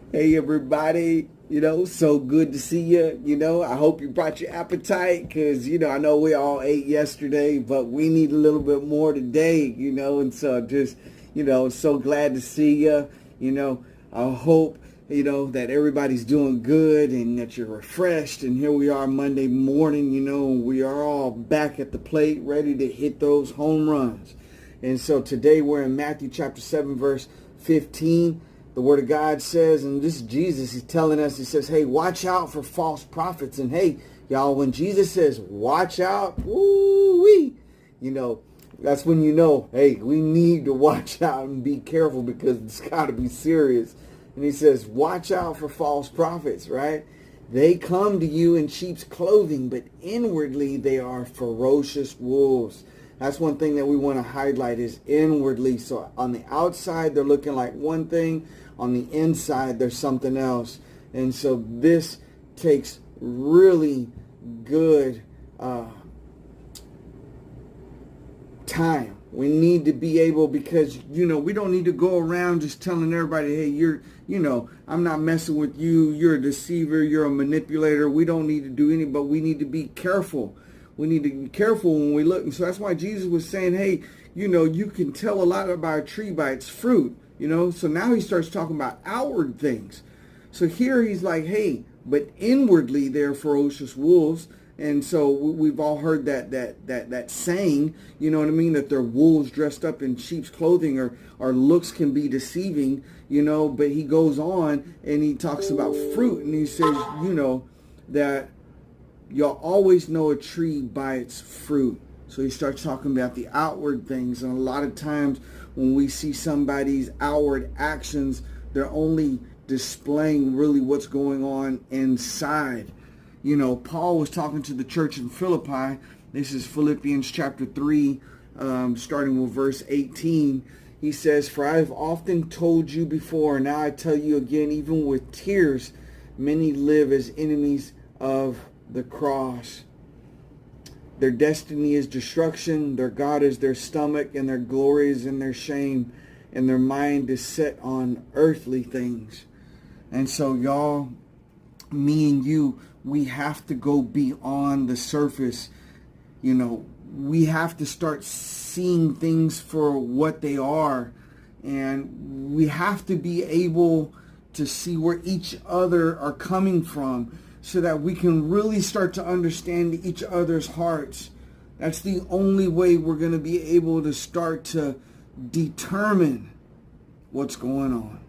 Hey everybody, so good to see you. I hope you brought your appetite because, I know we all ate yesterday, but we need a little bit more today, and so just, so glad to see you. I hope, that everybody's doing good and that you're refreshed. And here we are Monday morning, we are all back at the plate ready to hit those home runs. And so today we're in Matthew chapter 7, verse 15. The word of God says, and this is Jesus, he's telling us, he says, hey, watch out for false prophets. And hey, y'all, when Jesus says, watch out, woo-wee, that's when hey, we need to watch out and be careful because it's got to be serious. And he says, watch out for false prophets, right? They come to you in sheep's clothing, but inwardly they are ferocious wolves. That's one thing that we want to highlight is inwardly. So on the outside, they're looking like one thing. On the inside, there's something else. And so this takes really good time. We need to be able, because, we don't need to go around just telling everybody, hey, I'm not messing with you. You're a deceiver. You're a manipulator. We don't need to do any, but we need to be careful. We need to be careful when we look. And so that's why Jesus was saying, hey, you can tell a lot about a tree by its fruit, So now he starts talking about outward things. So here he's like, hey, but inwardly they're ferocious wolves. And so we've all heard that saying, you know what I mean, that they're wolves dressed up in sheep's clothing, or looks can be deceiving, But he goes on and he talks about fruit, and he says, that you'll always know a tree by its fruit. So he starts talking about the outward things. And a lot of times when we see somebody's outward actions, they're only displaying really what's going on inside. Paul was talking to the church in Philippi. This is Philippians chapter 3, starting with verse 18. He says, for I have often told you before, and now I tell you again, even with tears, many live as enemies of the cross. Their destiny is destruction, their God is their stomach, and their glory is in their shame, and their mind is set on earthly things. And so y'all, me and you, we have to go beyond the surface. We have to start seeing things for what they are, and we have to be able to see where each other are coming from, so that we can really start to understand each other's hearts. That's the only way we're going to be able to start to determine what's going on.